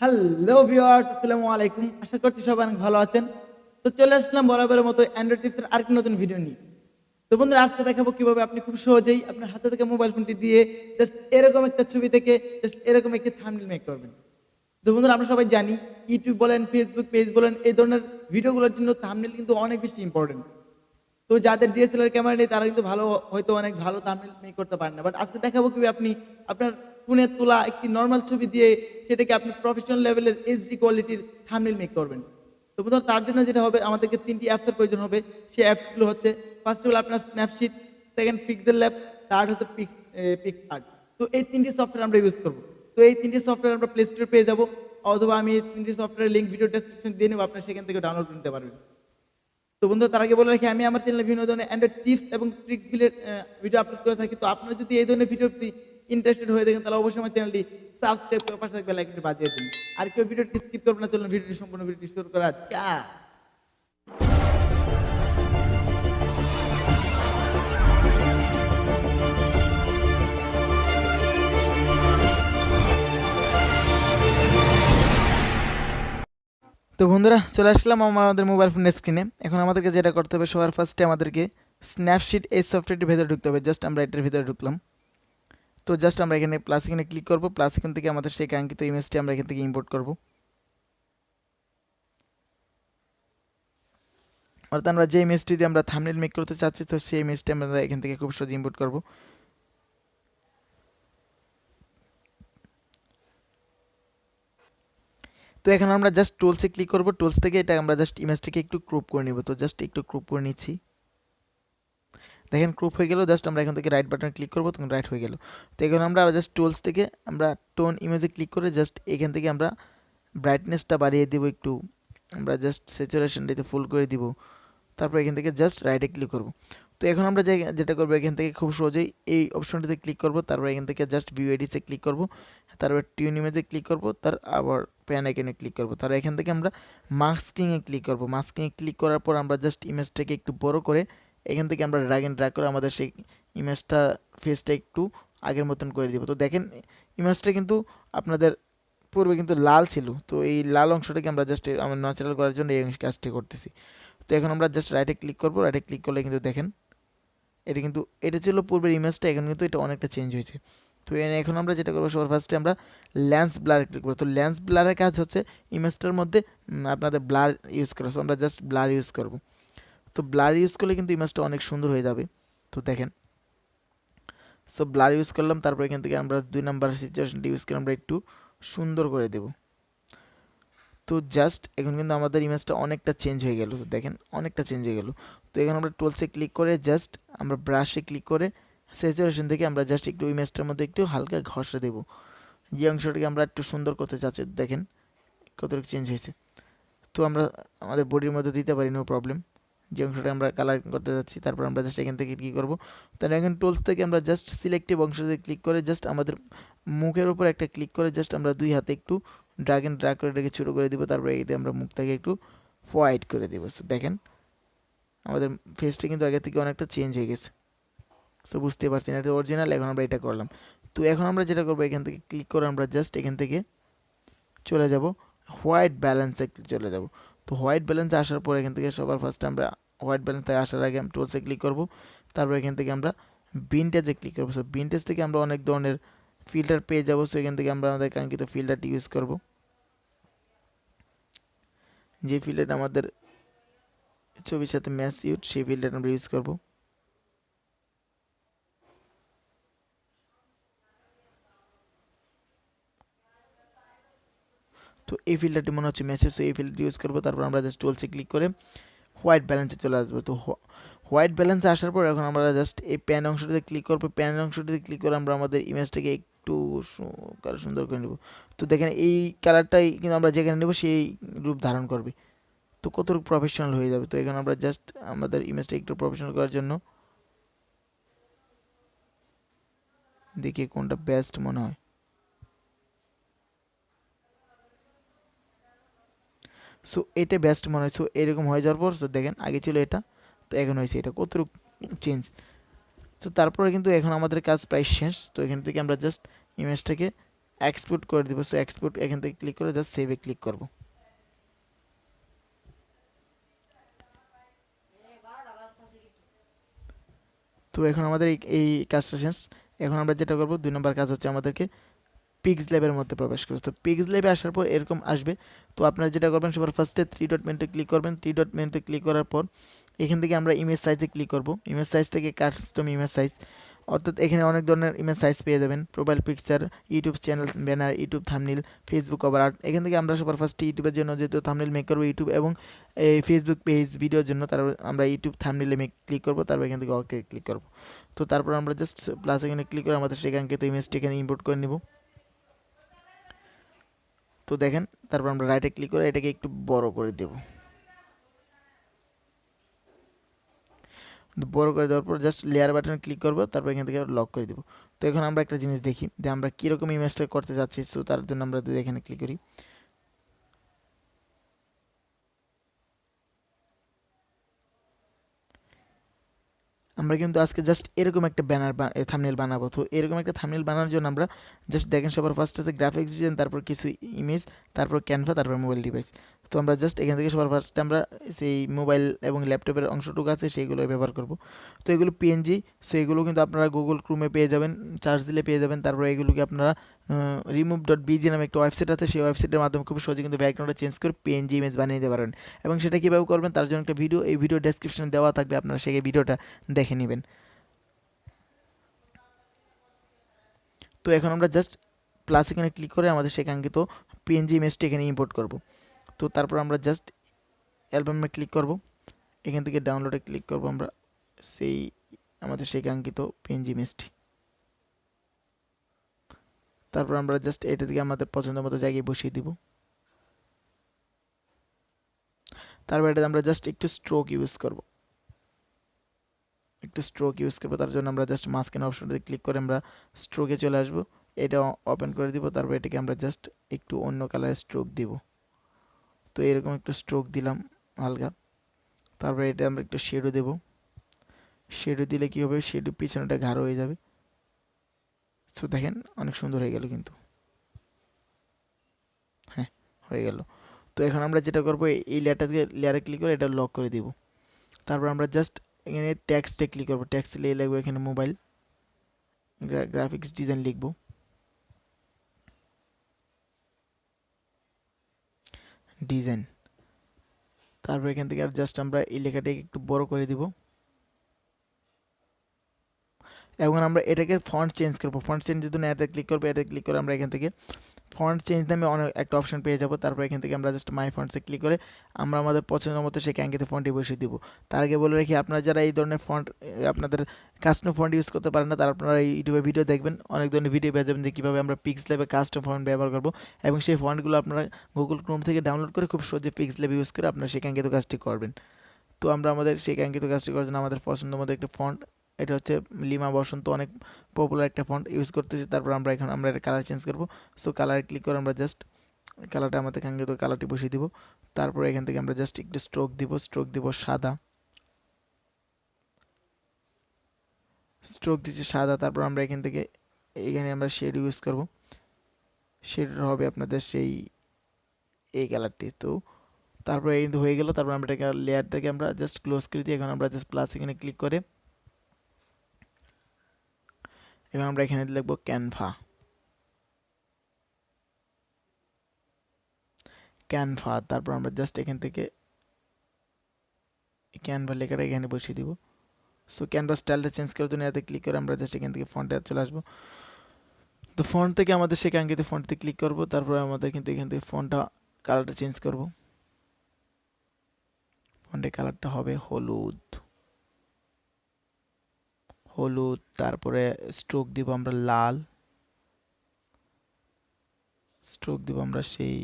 Hello viewers, আসসালামু আলাইকুম। আশা করছি সবাই অনেক ভালো আছেন। তো চলে আসলাম বরাবরের মতো অ্যান্ড্রয়েড টিপসের আরেকটি নতুন ভিডিও নিয়ে। তো বন্ধুরা, আজকে দেখাবো কিভাবে আপনি খুব সহজেই আপনার হাতে থেকে মোবাইল ফোনটি দিয়ে জাস্ট এরকম একটা ছবি থেকে জাস্ট এরকম একটি থাম্বনেল মেক করবেন। তো বন্ধুরা, আমরা সবাই জানি ইউটিউব বলেন, ফেসবুক পেজ বলেন, এই ধরনের ভিডিওগুলোর জন্য থাম্বনেল কিন্তু অনেক বেশি ইম্পর্টেন্ট। তো যাদের ডিএসএলআর ক্যামেরা নেই তারা কিন্তু হয়তো অনেক ভালো থাম্বনেল মেক করতে পারেন না, বাট আজকে দেখাবো কিভাবে আপনি আপনার ফোনে তোলা একটি নর্মাল ছবি দিয়ে সেটাকে আপনি প্রফেশনাল লেভেলের এইচডি কোয়ালিটির থাম্বনেল মেক করবেন। তো বন্ধুরা, তার জন্য যেটা হবে, আমাদেরকে 3টি অ্যাপসের প্রয়োজন হবে। সেই অ্যাপসগুলো হচ্ছে, ফার্স্ট হলো আপনার স্ন্যাপশিট, সেকেন্ড পিক্সেল ল্যাব, থার্ড হচ্ছে পিক্স আর্ট। তো এই 3টি সফটওয়্যার আমরা ইউজ করবো। তো এই 3টি সফটওয়্যার আমরা প্লে স্টোরে পেয়ে যাবো, অথবা আমি এই 3টি সফটওয়্যারের লিঙ্ক ভিডিও ডেসক্রিপশন দিয়ে নেবো, আপনার সেখান থেকে ডাউনলোড করে নিতে পারবেন। তো বন্ধু, তার আগে বলে রাখি, আমি আমার চ্যানেলে বিভিন্ন ধরনের অ্যান্ড্রয়েড টিপস এবং ট্রিক্স ভিডিও আপলোড করে থাকি। তো আপনারা যদি এই ধরনের ভিডিওটি ইন্টারেস্টেড হয়ে থাকেন, তাহলে অবশ্যই আমার চ্যানেলটি সাবস্ক্রাইব করে পাশে বেল আইকনটি বাজিয়ে দিন। আর কেউ ভিডিওটি স্কিপ করবেন না, চলুন ভিডিওটি সম্পূর্ণ ভিডিওটি শুরু করা যাক। তো বন্ধুরা, চলে আসলাম আমাদের মোবাইল ফোনের স্ক্রিনে। এখন আমাদেরকে যেটা করতে হবে, সবার ফার্স্টে আমাদেরকে স্ন্যাপশিট এই সফটওয়্যারটির ভেতরে ঢুকতে হবে। জাস্ট আমরা এটার ভিতরে ঢুকলাম। তো জাস্ট আমরা এখানে প্লাস এখানে ক্লিক করবো। প্লাস এখান থেকে আমাদের সেই কাঙ্ক্ষিত ইমেজটি আমরা এখান থেকে ইম্পোর্ট করবো। অর্থাৎ আমরা যে ইমেজটি দিয়ে আমরা থাম্বনেল মেক করতে চাচ্ছি, তো সেই ইমেজটি আমরা এখান থেকে খুব সহজে ইম্পোর্ট করবো। তো এখন আমরা জাস্ট টুলসে ক্লিক করবো। টুলস থেকে এটা আমরা জাস্ট ইমেজটাকে একটু ক্রপ করে নিব। তো জাস্ট একটু ক্রপ করে নিচ্ছি। দেখেন ক্রপ হয়ে গেল। জাস্ট আমরা এখান থেকে রাইট বাটনে ক্লিক করবো, তখন রাইট হয়ে গেল। তো এখন আমরা জাস্ট টুলস থেকে আমরা টোন ইমেজে ক্লিক করে জাস্ট এখান থেকে আমরা ব্রাইটনেসটা বাড়িয়ে দিব একটু। আমরা জাস্ট স্যাচুরেশনটাতে ফুল করে দিব। তারপর এখান থেকে জাস্ট রাইটে ক্লিক করব। তো এখন আমরা যেটা করবো, এখান থেকে খুব সহজেই এই অপশনটিতে ক্লিক করব। তারপর এখান থেকে জাস্ট ভিউ এডিটসে ক্লিক করব। তারপর টিউন ইমেজে ক্লিক করব। তার আবার প্যান আইকনে ক্লিক করব। তারপর এখান থেকে আমরা মাস্কিংয়ে ক্লিক করব। মাস্কিংয়ে ক্লিক করার পর আমরা জাস্ট ইমেজটাকে একটু বড় করে এখান থেকে আমরা ড্র্যাগ এন্ড ড্র্যাগ করে আমাদের সেই ইমেজটা ফেসটা একটু আগের মতন করে দিব। তো দেখেন ইমেজটা কিন্তু আপনাদের পূর্বে কিন্তু লাল ছিল। তো এই লাল অংশটাকে আমরা জাস্ট আমার ন্যাচারাল করার জন্য এই কাজটি করতেছি। তো এখন আমরা জাস্ট রাইটে ক্লিক করবো। রাইটে ক্লিক করলে কিন্তু দেখেন এটা ছিল পূর্বের ইমেজটা, এখন কিন্তু এটা অনেকটা চেঞ্জ হয়েছে। তো এখন আমরা যেটা করবো, সবার ফার্স্টে আমরা ল্যান্স ব্লারে ক্লিক করবো। তো ল্যান্স ব্লারের কাজ হচ্ছে ইমেজটার মধ্যে আপনাদের ব্লার ইউজ করা। সো আমরা জাস্ট ব্লার ইউজ করবো। তো ব্লার ইউজ করলে কিন্তু ইমেজটা অনেক সুন্দর হয়ে যাবে। তো দেখেন, সো ব্লার ইউজ করলাম। তারপর এখান থেকে আমরা 2 নাম্বার সিচুয়েশনটা ইউজ করে আমরা একটু সুন্দর করে দেবো। তো জাস্ট এখন কিন্তু আমাদের ইমেজটা অনেকটা চেঞ্জ হয়ে গেল। তো দেখেন অনেকটা চেঞ্জ হয়ে গেল। তো এখন আমরা টুলসে ক্লিক করে জাস্ট আমরা ব্রাশে ক্লিক করে স্যাচুরেশন থেকে আমরা জাস্ট একটু ইমেজটার মধ্যে একটু হালকা ঘষে দেব, যে অংশটাকে আমরা একটু সুন্দর করতে চাচ্ছি। দেখেন কতটুকু চেঞ্জ হয়েছে। তো আমরা আমাদের বডির মধ্যে দিতে পারি, নো প্রবলেম, যে অংশটা আমরা কালার করতে যাচ্ছি। তারপর আমরা জাস্ট এখান থেকে কী করবো, তাহলে এখন টুলস থেকে আমরা জাস্ট সিলেক্টিভ অংশতে ক্লিক করে জাস্ট আমাদের মুখের উপর একটা ক্লিক করে জাস্ট আমরা 2 হাতে একটু ড্র্যাগ এন্ড ড্র্যাগ করে এটাকে ছোটো করে দিব। তারপরে এতে আমরা মুখটাকে একটু হোয়াইট করে দেবো। সো দেখেন আমাদের ফেসটা কিন্তু আগে থেকে অনেকটা চেঞ্জ হয়ে গেছে। সো বুঝতে পারছি না, এটা অরিজিনাল। এখন আমরা এটা করলাম। তো এখন আমরা যেটা করবো, এখান থেকে ক্লিক করে আমরা জাস্ট এখান থেকে চলে যাব হোয়াইট ব্যালেন্সে চলে যাব। তো হোয়াইট ব্যালেন্সে আসার পর এখান থেকে সবার ফার্স্টে আমরা হোয়াইট ব্যালেন্সে আসার আগে টুলসে ক্লিক করব। তারপর এখান থেকে আমরা ভিনটেজে ক্লিক করবো। সো ভিনটেজ থেকে আমরা অনেক ধরনের ফিল্টার পেয়ে যাবো। সো এখান থেকে আমরা আমাদের কাঙ্ক্ষিত ফিল্টারটি ইউজ করব, যে ফিল্টারটা আমাদের ছবির সাথে ম্যাচ ইউট, সেই ফিল্টার আমরা ইউজ করব। তো এই ফিল্টারটি মনে হচ্ছে ম্যাচেস, এই ফিল্টারটি ইউজ করবো। তারপর আমরা জাস্ট টুলসে ক্লিক করে হোয়াইট ব্যালেন্সে চলে আসবো। তো হোয়াইট ব্যালেন্সে আসার পর এখন আমরা জাস্ট এই প্যান অংশটিতে ক্লিক করবো। প্যান অংশটিতে ক্লিক করে আমরা আমাদের ইমেজটাকে একটু সুন্দর করে নেব। তো দেখেন এই কালারটাই কিন্তু আমরা যেখানে নেব সেই রূপ ধারণ করবে। তো কতটুকু প্রফেশনাল হয়ে যাবে। তো এখানে আমরা জাস্ট আমাদের ইমেজটা একটু প্রফেশনাল করার জন্য দেখি কোনটা বেস্ট মনে হয়। সো এটা বেস্ট মনে হয়। সো এরকম হয়ে যাওয়ার পর, সো দেখেন আগে ছিল এটা, তো এখন হয়েছে এটা, কতটুকু চেঞ্জ। তো তারপরে কিন্তু এখন আমাদের কাজ প্রায় শেষ। তো এখান থেকে আমরা জাস্ট ইমেজটাকে এক্সপোর্ট করে দিব। সো এক্সপোর্ট এখান থেকে ক্লিক করে জাস্ট সেভে ক্লিক করব। তো এখন আমাদের এই কাজটা শেষ। এখন আমরা যেটা করব 2 নম্বর কাজ হচ্ছে আমাদেরকে পিক্স ল্যাবের মধ্যে প্রবেশ করবে। তো পিক্স ল্যাবে আসার পর এরকম আসবে। তো আপনারা যেটা করবেন সবার ফার্স্টে 3 ডট মেনুতে ক্লিক করবেন। 3 ডট মেনুতে ক্লিক করার পর এখান থেকে আমরা ইমেজ সাইজে ক্লিক করব। ইমেজ সাইজ থেকে কাস্টম ইমেজ সাইজ, অর্থাৎ এখানে অনেক ধরনের ইমেজ সাইজ পেয়ে যাবেন। Profile picture, YouTube channel banner, YouTube thumbnail, Facebook cover art. এখান থেকে আমরা সবার ফার্স্টে ইউটিউবের জন্য যেহেতু থাম্বনেল মেক করবো ইউটিউব এবং এই ফেসবুক পেজ ভিডিওর জন্য, তারপর আমরা ইউটিউব থাম্বনেলে ক্লিক করবো, তারপর এখান থেকে ওকে ক্লিক করবো। তো তারপর আমরা জাস্ট প্লাস এখানে ক্লিক করে আমাদের সেখানকে ইমেজটি এখানে ইম্পোর্ট করে নিব। তো দেখেন তারপর আমরা রাইটে ক্লিক করে এটাকে একটু বড় করে দেব। বড় করে দেওয়ার পর জাস্ট লেয়ার বাটনে ক্লিক করব, তারপর এখান থেকে লক করে দিব। তো এখন আমরা একটা জিনিস দেখি যে আমরা কীরকম ইমেজটা করতে যাচ্ছি। সো তার জন্য আমরা যদি এখানে ক্লিক করি, আমরা কিন্তু আজকে জাস্ট এরকম একটা ব্যানার থাম্বনেল বানাবো। তো এরকম একটা থাম্বনেল বানানোর জন্য আমরা জাস্ট দেখেন সবার ফার্স্ট আছে গ্রাফিক্স ডিজাইন, তারপর কিছু ইমেজ, তারপর ক্যানভা, তারপর মোবাইল ডিভাইস। তো আমরা জাস্ট এখান থেকে সবার ফার্স্টে আমরা সেই মোবাইল এবং ল্যাপটপের অংশটুকু আছে সেইগুলো ব্যবহার করব। তো এগুলো পিএনজি, সো এগুলো কিন্তু আপনারা গুগল ক্রোমে পেয়ে যাবেন, চার্জ দিলে পেয়ে যাবেন। তারপর এগুলোকে আপনারা remove.bg নামে একটা ওয়েবসাইট আছে, সেই ওয়েবসাইটের মাধ্যমে খুব সহজে কিন্তু ব্যাকগ্রাউন্ডটা চেঞ্জ করে পিএনজি ইমেজ বানিয়ে দিতে পারবেন। এবং সেটা কীভাবে করবেন তার জন্য একটা ভিডিও, এই ভিডিও ডেসক্রিপশনে দেওয়া থাকবে, আপনারা সেই ভিডিওটা দেখে নেবেন। তো এখন আমরা জাস্ট প্লাস এখানে ক্লিক করে আমাদের সেকাঙ্ক্ষিত পিএনজি ইমেজটি এখানে ইম্পোর্ট করব। তো তারপর আমরা জাস্ট অ্যালবামে ক্লিক করব, এখান থেকে ডাউনলোডে ক্লিক করব আমরা সেই আমাদের সেকাঙ্ক্ষিত পিএনজি ইমেজটি। তারপর আমরা জাস্ট এটা থেকে আমাদের পছন্দ মতো জায়গায় বসিয়ে দিব। তারপর এটা আমরা জাস্ট একটু স্ট্রোক ইউজ করব, তার জন্য আমরা জাস্ট মাঝখানে অপশনটাতে ক্লিক করে আমরা স্ট্রোকে চলে আসব। এটা ওপেন করে দিব, তারপর এটাকে আমরা জাস্ট একটু অন্য কালারের স্ট্রোক দিব। তো এরকম একটু স্ট্রোক দিলাম হালকা। তারপরে এটা আমরা একটু শেডো দেব। শেডো দিলে কি হবে, শেডো পিছনেটা গাঢ় হয়ে যাবে। সো দেখেন অনেক সুন্দর হয়ে গেল কিন্তু, হ্যাঁ হয়ে গেল। তো এখন আমরা যেটা করব এই লেয়ারে ক্লিক করে এটা লক করে দিব। তারপর আমরা জাস্ট এখানে টেক্সটে ক্লিক করব, টেক্সট লিখবো এখানে মোবাইল গ্রাফিক্স ডিজাইন লিখব। ডিজাইন, তারপর এখান থেকে আর জাস্ট আমরা এই লেখাটাকে একটু বড় করে দিব। এখন আমরা এটাকে ফন্ট চেঞ্জ করব। ফন্ট চেঞ্জের জন্য এটাতে ক্লিক করবো, এটাতে ক্লিক করে আমরা এখান থেকে ফন্ট চেঞ্জ নামে অনেক একটা অপশন পেয়ে যাব। তারপর এখান থেকে আমরা জাস্ট মাই ফন্টসে ক্লিক করে আমরা আমাদের পছন্দ মতো সেই ক্যাঙ্কিতে ফন্টে বসিয়ে দিব। তার আগে বলে রাখি, আপনারা যারা এই ধরনের ফন্ট আপনাদের কাস্টম ফন্ট ইউজ করতে পারেন না, তারা আপনারা এই ইউটিউবে ভিডিও দেখবেন, অনেক ধরনের ভিডিও পেয়ে যাবেন যে কীভাবে আমরা পিক্স ল্যাবে কাস্টম ফন্ট ব্যবহার করব। এবং সেই ফন্টগুলো আপনারা গুগল ক্রোম থেকে ডাউনলোড করে খুব সহজে পিক্স ল্যাব ইউজ করে আপনারা সেই ক্যাঙ্কিত কাজটি করবেন। তো আমরা আমাদের সেই ক্যাঙ্কিত কাজটি করার জন্য আমাদের পছন্দ মতো একটা ফন্ট, এটা হচ্ছে লিমা বসন্ত, অনেক পপুলার একটা ফন্ট ইউজ করতেছি। তারপর আমরা এখন আমরা এটা কালার চেঞ্জ করব। সো কালারে ক্লিক করে আমরা জাস্ট কালারটা আমাদের কাঙ্ক্ষিত কালারটি বসিয়ে দিব। তারপর এখান থেকে আমরা জাস্ট একটু স্ট্রোক দিব সাদা, স্ট্রোক দিচ্ছি সাদা। তারপর আমরা এখান থেকে এখানে আমরা শেড ইউজ করব, শেড হবে আপনাদের সেই এই কালারটি। তো তারপরে এই হয়ে গেল। তারপর আমরা এটাকে লেয়ার থেকে আমরা জাস্ট ক্লোজ করে দিই। এখন আমরা জাস্ট প্লাস এখানে ক্লিক করে এখন আমরা এখানে লিখব ক্যানভা, তারপর আমরা জাস্ট এখান থেকে ক্যানভা লেখাটা এখানে বসিয়ে দিব। সো ক্যানভা স্টাইলটা চেঞ্জ করার জন্য এতে ক্লিক করে আমরা জাস্ট এখান থেকে ফন্টে চলে আসবো। তো ফন্ট থেকে আমাদের সেই কাঙ্ক্ষিত ফন্টে ক্লিক করব। তারপরে আমাদের কিন্তু এখান থেকে ফন্টটা কালারটা চেঞ্জ করব। ফন্টের কালারটা হবে হলুদ, তারপরে স্ট্রোক দিব আমরা লাল, স্ট্রোক দিব আমরা সেই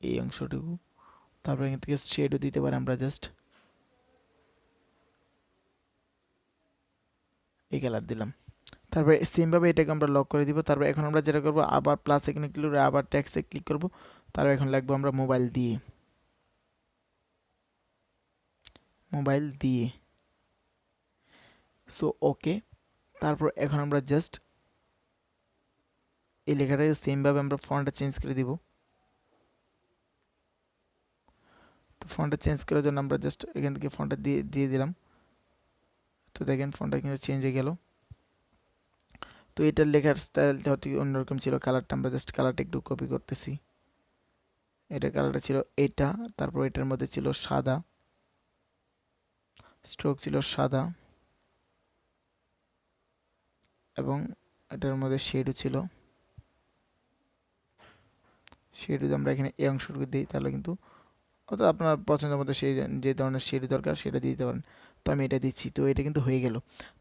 এই অংশটুকু। তারপরে এখান থেকে শেডও দিতে পারি আমরা জাস্ট এই কালার দিলাম। তারপরে সেমভাবে এটাকে আমরা লক করে দিব। তারপর এখন আমরা যেটা করব, আবার প্লাস এখানে ক্লিক করে আবার ট্যাক্সে ক্লিক করব। তারপর এখন লিখবো আমরা মোবাইল দিয়ে। So okay. তারপর এখন আমরা জাস্ট এই লেখাটাকে সেমভাবে আমরা ফন্টটা চেঞ্জ করে দিব। তো ফন্টটা চেঞ্জ করার জন্য আমরা জাস্ট এখান থেকে ফন্টটা দিয়ে দিলাম। তো দেখেন ফন্টটা কিন্তু চেঞ্জ হয়ে গেল। তো এটার লেখার স্টাইলটা হয়তো অন্যরকম ছিল, কালারটা আমরা জাস্ট কালারটা একটু কপি করতেছি। এটা কালারটা ছিল এটা, তারপর এটার মধ্যে ছিল সাদা, স্ট্রোক ছিল সাদা, এবং এটার মধ্যে শেডও ছিল। শেড যদি আমরা এখানে এই অংশটুকু দিই তাহলে কিন্তু অর্থাৎ আপনার পছন্দের মতো সেই যে ধরনের শেড দরকার সেটা দিয়ে দিতে পারেন। তো আমি এটা দিচ্ছি। তো এটা কিন্তু হয়ে গেল।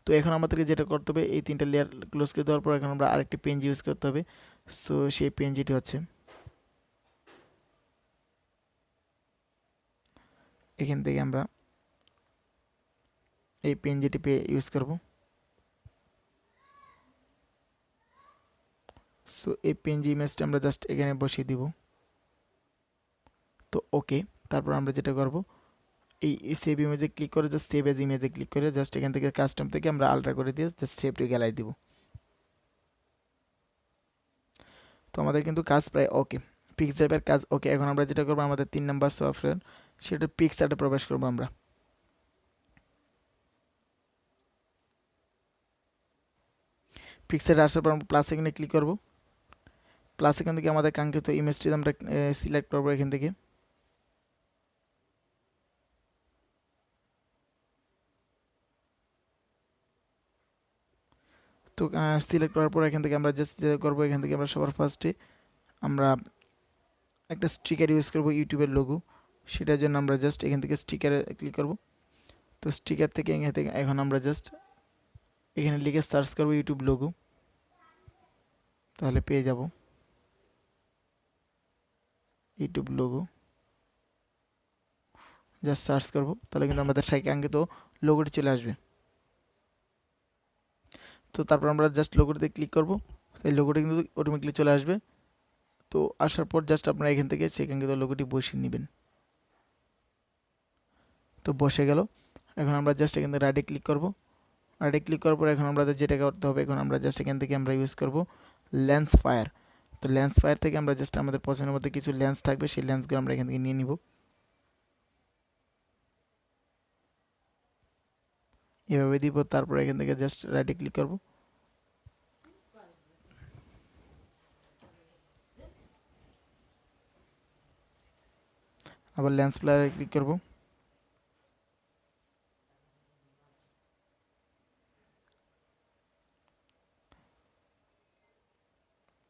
তো এখন আমাদেরকে যেটা করতে হবে, এই 3টা লেয়ার ক্লোজ করে দেওয়ার পর এখন আমরা আরেকটি পেন ইউজ করতে হবে। সো সেই পেন যেটি হচ্ছে এখান থেকে আমরা এই পেন যেটি ইউজ করব। সো এই পেনজি ইমেজটা আমরা জাস্ট এখানে বসিয়ে দিব। তো ওকে, তারপর আমরা যেটা করব, এই সেভ ইমেজে ক্লিক করে জাস্ট সেভ এজ ইমেজে ক্লিক করে জাস্ট এখান থেকে কাস্টম থেকে আমরা আলট্রা করে দিয়ে জাস্ট সেভ টু গ্যালারি দিব। তো আমাদের কিন্তু কাজ প্রায় ওকে, পিক্সেলের কাজ ওকে। এখন আমরা যেটা করবো, আমাদের 3 নাম্বার সফটওয়্যার সেটা পিক্সারে প্রবেশ করবো আমরা। পিক্সারে আসার পর আমরা প্লাস এখানে ক্লিক করব। প্লাস এখান থেকে আমাদের কাঙ্ক্ষিত ইমেজটি আমরা সিলেক্ট করবো এখান থেকে। তো সিলেক্ট করার পর এখান থেকে আমরা জাস্ট যেটা করবো, এখান থেকে আমরা সবার ফার্স্টে আমরা একটা স্টিকার ইউজ করব, ইউটিউবের লোগো। সেটার জন্য আমরা জাস্ট এখান থেকে স্টিকারে ক্লিক করব। তো স্টিকার থেকে এখান থেকে এখন আমরা জাস্ট এখানে লিখে সার্চ করব ইউটিউব লোগো, তাহলে পেয়ে যাব ইউটিউব লোগো। জাস্ট সার্চ করব, তাহলে কিন্তু আমাদের কাঙ্ক্ষিত লোগোটি চলে আসবে। তো তারপর আমরা জাস্ট লোগোটিতে ক্লিক করব, এই লোগোটি কিন্তু অটোমেটিকলি চলে আসবে। তো আসার পর জাস্ট আপনারা এখান থেকে সেই কাঙ্ক্ষিত লোগোটি বসিয়ে নেবেন। তো বসে গেল। এখন আমরা জাস্ট এখান থেকে রাইটে ক্লিক করব। রাইটে ক্লিক করার পর এখন আমরা যেটা করতে হবে, এখন আমরা জাস্ট এখান থেকে আমরা ইউজ করব লেন্স ফায়ার। তো লেন্স ফায়ার থেকে আমরা জাস্ট আমাদের পছন্দের মধ্যে কিছু লেন্স থাকবে, সেই লেন্সগুলো আমরা এখান থেকে নিয়ে নিব। এভাবে দিব। তারপর এখান থেকে জাস্ট রাইটে ক্লিক করব। আবার লেন্স প্লেয়ারে ক্লিক করব।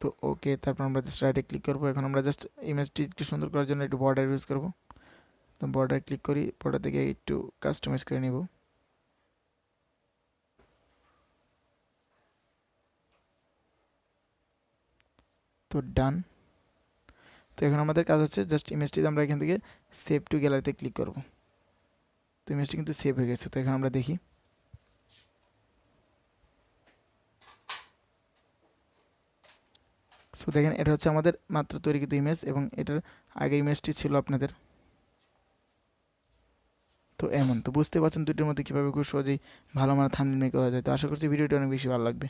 তো ওকে, তারপর আমরা জাস্ট রাইটে ক্লিক করব। এখন আমরা জাস্ট ইমেজটি একটু সুন্দর করার জন্য একটু বর্ডার ইউজ করব। তো বর্ডার ক্লিক করি, বর্ডার থেকে একটু কাস্টমাইজ করে নিব। তো ডান। তো এখন আমাদের কাজ হচ্ছে জাস্ট ইমেজটিতে আমরা এখান থেকে সেভ টু গ্যালারিতে ক্লিক করব। তো ইমেজটি কিন্তু সেভ হয়ে গেছে। তো এখন আমরা দেখি। সো দেখেন, এটা হচ্ছে আমাদের মাত্র তৈরিকৃত ইমেজ, এবং এটার আগের ইমেজটি ছিল আপনাদের। তো এমন তো বুঝতে পারছেন দুটোর মধ্যে কীভাবে খুব সহজেই ভালো মানের থাম্বনেল মেক করা যায়। তো আশা করছি ভিডিওটি অনেক বেশি ভালো লাগবে।